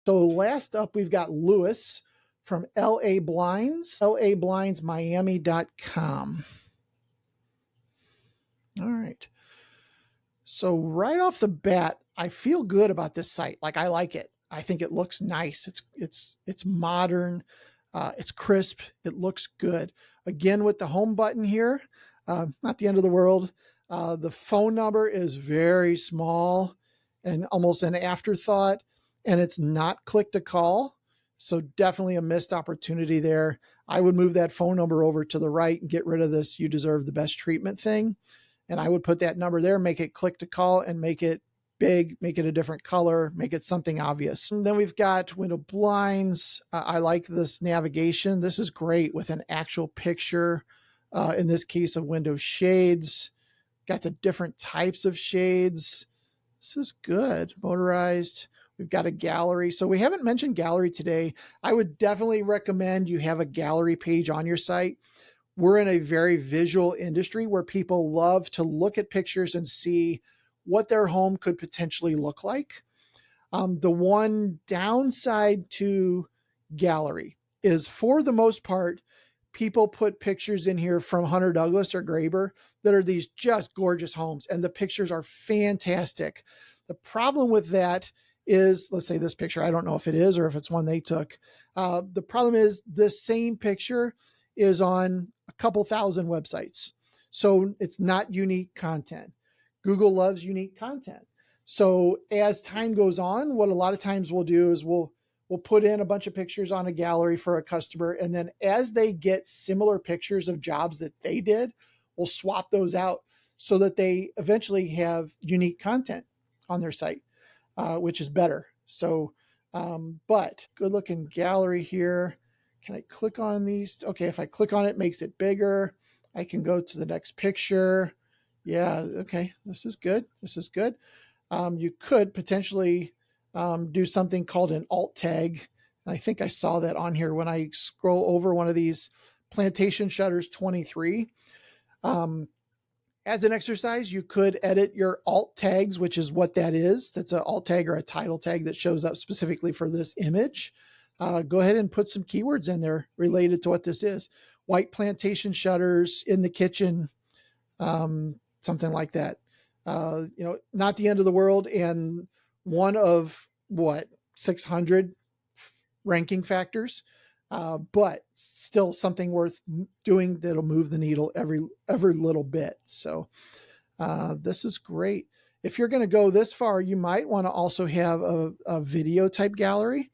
So last up, we've got Lewis from LA Blinds, lablindsmiami.com. All right. So right off the bat, I feel good about this site. Like, I like it. I think it looks nice. It's modern. It's crisp. It looks good. Again, with the home button here, not the end of the world. The phone number is very small and almost an afterthought, and it's not click to call. So definitely a missed opportunity there. I would move that phone number over to the right and get rid of this "you deserve the best treatment" thing. And I would put that number there, make it click to call, and make it big, make it a different color, make it something obvious. And then we've got window blinds. I like this navigation. This is great with an actual picture, in this case of window shades. Got the different types of shades. This is good. Motorized. We've got a gallery. So we haven't mentioned gallery today. I would definitely recommend you have a gallery page on your site. We're in a very visual industry where people love to look at pictures and see what their home could potentially look like. The one downside to gallery is, for the most part, people put pictures in here from Hunter Douglas or Graber that are these just gorgeous homes, and the pictures are fantastic. The problem with that is, let's say this picture, I don't know if it is or if it's one they took. The problem is the same picture is on a couple thousand websites. So it's not unique content. Google loves unique content. So as time goes on, what a lot of times we'll do is we'll put in a bunch of pictures on a gallery for a customer. And then as they get similar pictures of jobs that they did, we'll swap those out so that they eventually have unique content on their site, which is better. So, but good looking gallery here. Can I click on these? Okay, if I click on it, it makes it bigger. I can go to the next picture. Yeah, okay, this is good. This is good. You could potentially do something called an alt tag. And I think I saw that on here when I scroll over one of these plantation shutters 23. As an exercise, you could edit your alt tags, which is what that is. That's an alt tag or a title tag that shows up specifically for this image. Go ahead and put some keywords in there related to what this is. White plantation shutters in the kitchen, something like that. Not the end of the world, and one of 600 ranking factors, but still something worth doing that'll move the needle every little bit. So this is great. If you're going to go this far, you might want to also have a video type gallery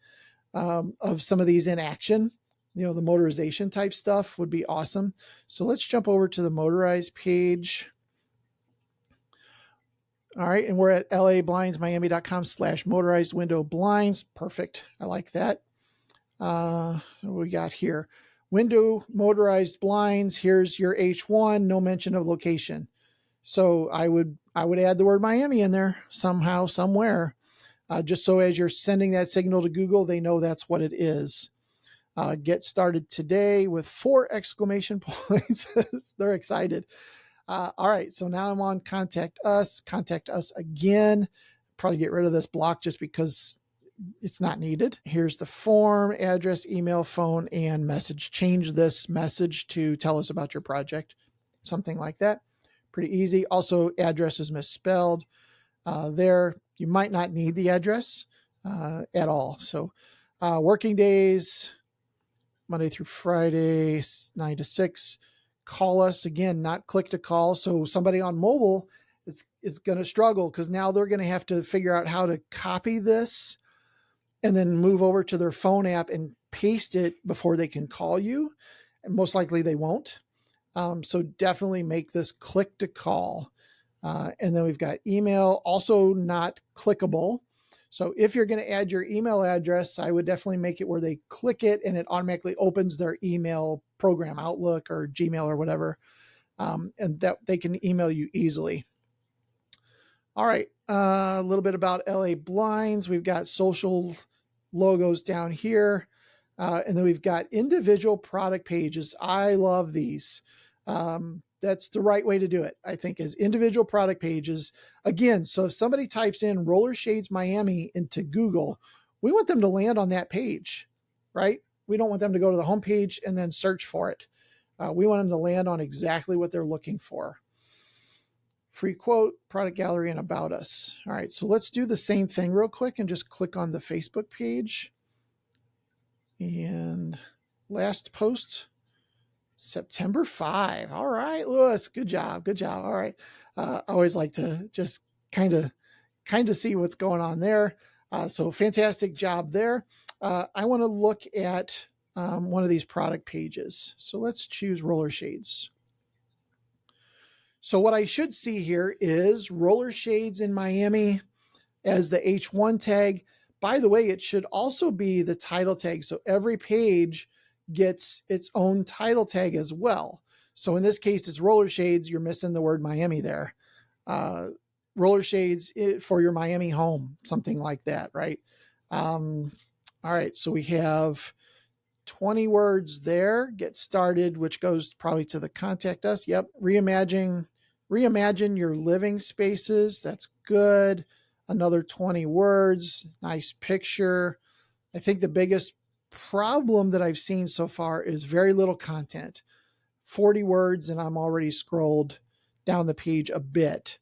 of some of these in action. The motorization type stuff would be awesome. So let's jump over to the motorized page. All right. And we're at lablindsmiami.com/motorized window blinds. Perfect. I like that. What we got here? Window motorized blinds. Here's your H1, no mention of location. So I would add the word Miami in there somehow, somewhere, just so as you're sending that signal to Google, they know that's what it is. Get started today with 4 exclamation points. They're excited. All right, so now I'm on contact us again. Probably get rid of this block just because it's not needed. Here's the form, address, email, phone, and message. Change this message to tell us about your project, something like that. Pretty easy. Also, address is misspelled there. You might not need the address at all. So working days, Monday through Friday, 9 to 6. Call us, again, not click to call. So somebody on mobile is going to struggle because now they're going to have to figure out how to copy this and then move over to their phone app and paste it before they can call you. And most likely they won't. So definitely make this click to call. And then we've got email, also not clickable. So if you're going to add your email address, I would definitely make it where they click it and it automatically opens their email program, Outlook or Gmail or whatever, and that they can email you easily. All right, a little bit about LA Blinds. We've got social logos down here, and then we've got individual product pages. I love these. That's the right way to do it, I think, is individual product pages. Again, so if somebody types in Roller Shades Miami into Google, we want them to land on that page, right? We don't want them to go to the home page and then search for it. We want them to land on exactly what they're looking for. Free quote, product gallery, and about us. All right, so let's do the same thing real quick and just click on the Facebook page. And last post, September 5. All right, Lewis, good job. Good job. All right. I always like to just kind of see what's going on there. So fantastic job there. I want to look at one of these product pages. So let's choose roller shades. So what I should see here is roller shades in Miami as the H1 tag. By the way, it should also be the title tag. So every page gets its own title tag as well. So in this case, it's roller shades. You're missing the word Miami there. Roller shades for your Miami home, something like that, right? All right, so we have 20 words there. Get started, which goes probably to the contact us. Yep, reimagine your living spaces. That's good. Another 20 words. Nice picture. I think the biggest problem that I've seen so far is very little content. 40 words, and I'm already scrolled down the page a bit.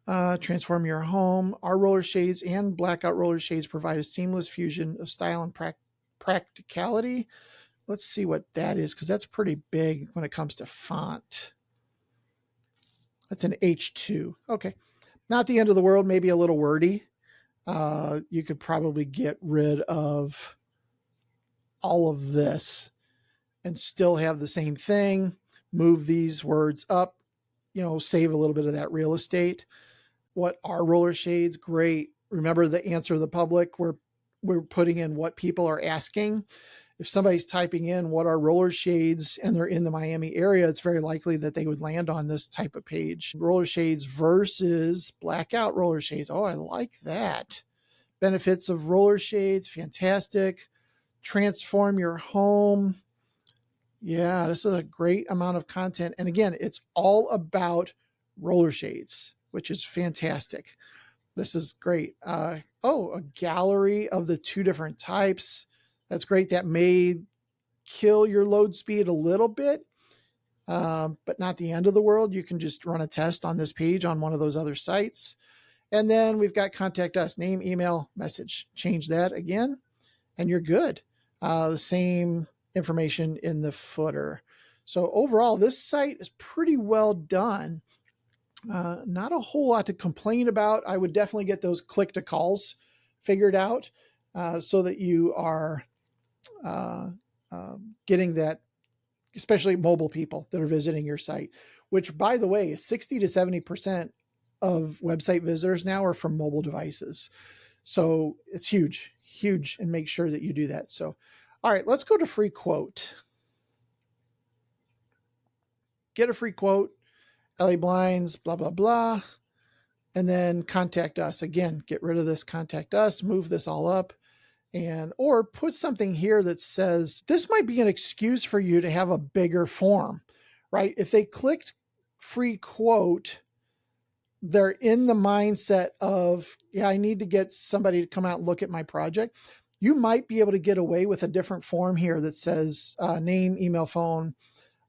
Transform your home. Our roller shades and blackout roller shades provide a seamless fusion of style and practicality. Let's see what that is, because that's pretty big when it comes to font. That's an H2. Okay. Not the end of the world, maybe a little wordy. You could probably get rid of all of this and still have the same thing. Move these words up, save a little bit of that real estate. What are roller shades? Great. Remember the answer of the public. We're putting in what people are asking. If somebody's typing in what are roller shades and they're in the Miami area, it's very likely that they would land on this type of page. Roller shades versus blackout roller shades. Oh, I like that. Benefits of roller shades. Fantastic. Transform your home. Yeah, this is a great amount of content. And again, it's all about roller shades, which is fantastic. This is great. A gallery of the two different types. That's great. That may kill your load speed a little bit, but not the end of the world. You can just run a test on this page on one of those other sites. And then we've got contact us, name, email, message. Change that again, and you're good. The same information in the footer. So overall, this site is pretty well done. Not a whole lot to complain about. I would definitely get those click to calls figured out so that you are getting that, especially mobile people that are visiting your site, which, by the way, is 60 to 70% of website visitors now are from mobile devices. So it's huge, and make sure that you do that. So, all right, let's go to free quote. Get a free quote, LA Blinds, blah, blah, blah. And then contact us. Again, get rid of this contact us, move this all up, or put something here that says, this might be an excuse for you to have a bigger form, right? If they clicked free quote, they're in the mindset of, yeah, I need to get somebody to come out and look at my project. You might be able to get away with a different form here that says name, email, phone.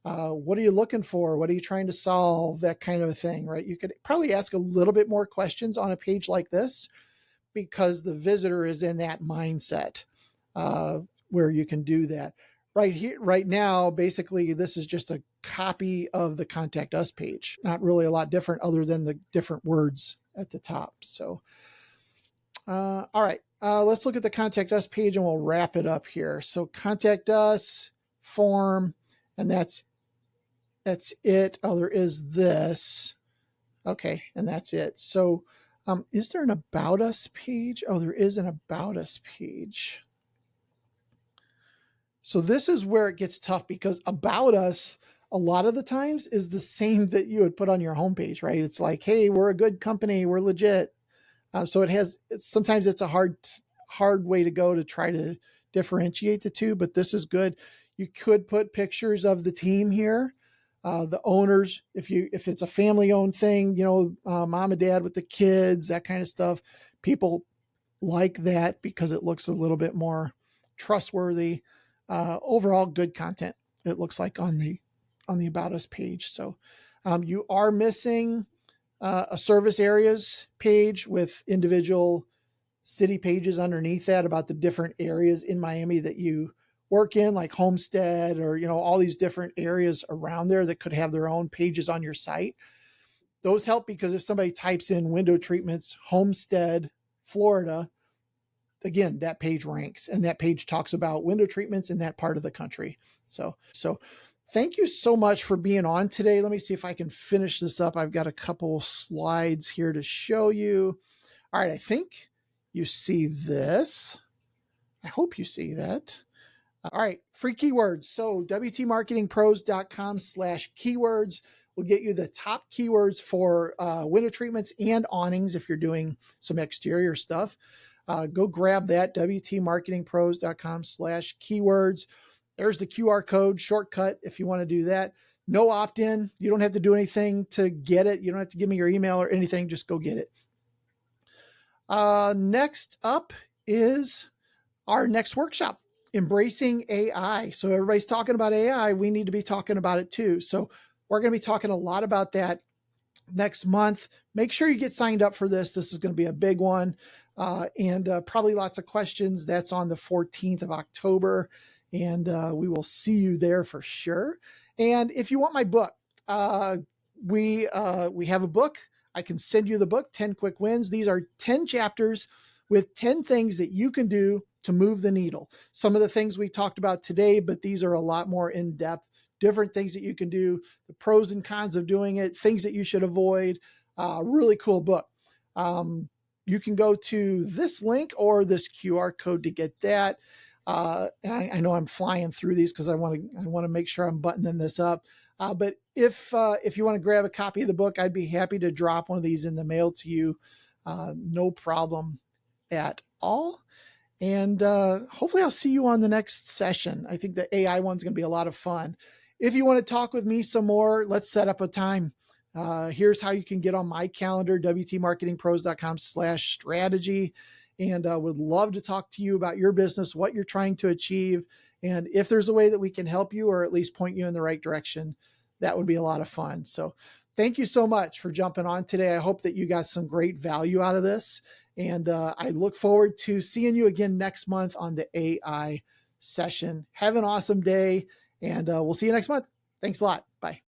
What are you looking for? What are you trying to solve? That kind of a thing, right? You could probably ask a little bit more questions on a page like this because the visitor is in that mindset where you can do that. Right here, right now, basically, this is just a copy of the contact us page. Not really a lot different other than the different words at the top. So, all right, let's look at the contact us page and we'll wrap it up here. So contact us, form, and that's it. Oh, there is this. Okay, and that's it. So is there an about us page? Oh, there is an about us page. So this is where it gets tough because about us a lot of the times is the same that you would put on your homepage, right? It's like, hey, we're a good company, we're legit. So sometimes it's a hard way to go to try to differentiate the two, but this is good. You could put pictures of the team here, the owners, if it's a family owned thing, mom and dad with the kids, that kind of stuff. People like that because it looks a little bit more trustworthy. Overall, good content. It looks like on the About Us page. So you are missing a service areas page with individual city pages underneath that about the different areas in Miami that you work in, like Homestead, or all these different areas around there that could have their own pages on your site. Those help because if somebody types in window treatments Homestead, Florida, again, that page ranks, and that page talks about window treatments in that part of the country. So thank you so much for being on today. Let me see if I can finish this up. I've got a couple slides here to show you. All right, I think you see this. I hope you see that. All right, free keywords. So wtmarketingpros.com/keywords will get you the top keywords for window treatments and awnings if you're doing some exterior stuff. Go grab that, wtmarketingpros.com/keywords. There's the QR code shortcut if you want to do that. No opt-in. You don't have to do anything to get it. You don't have to give me your email or anything. Just go get it. Next up is our next workshop, Embracing AI. So everybody's talking about AI. We need to be talking about it too. So we're going to be talking a lot about that next month. Make sure you get signed up for this. This is going to be a big one, and probably lots of questions. That's on the 14th of October, and we will see you there for sure. And if you want my book, we have a book. I can send you the book, 10 Quick Wins. These are 10 chapters with 10 things that you can do to move the needle. Some of the things we talked about today, but these are a lot more in depth, different things that you can do, the pros and cons of doing it, things that you should avoid. Really cool book. You can go to this link or this QR code to get that. And I know I'm flying through these because I want to make sure I'm buttoning this up. But if you want to grab a copy of the book, I'd be happy to drop one of these in the mail to you. No problem at all. And hopefully I'll see you on the next session. I think the AI one's going to be a lot of fun. If you want to talk with me some more, let's set up a time. Here's how you can get on my calendar, wtmarketingpros.com/strategy. And would love to talk to you about your business, what you're trying to achieve. And if there's a way that we can help you or at least point you in the right direction, that would be a lot of fun. So thank you so much for jumping on today. I hope that you got some great value out of this. And I look forward to seeing you again next month on the AI session. Have an awesome day, and we'll see you next month. Thanks a lot. Bye.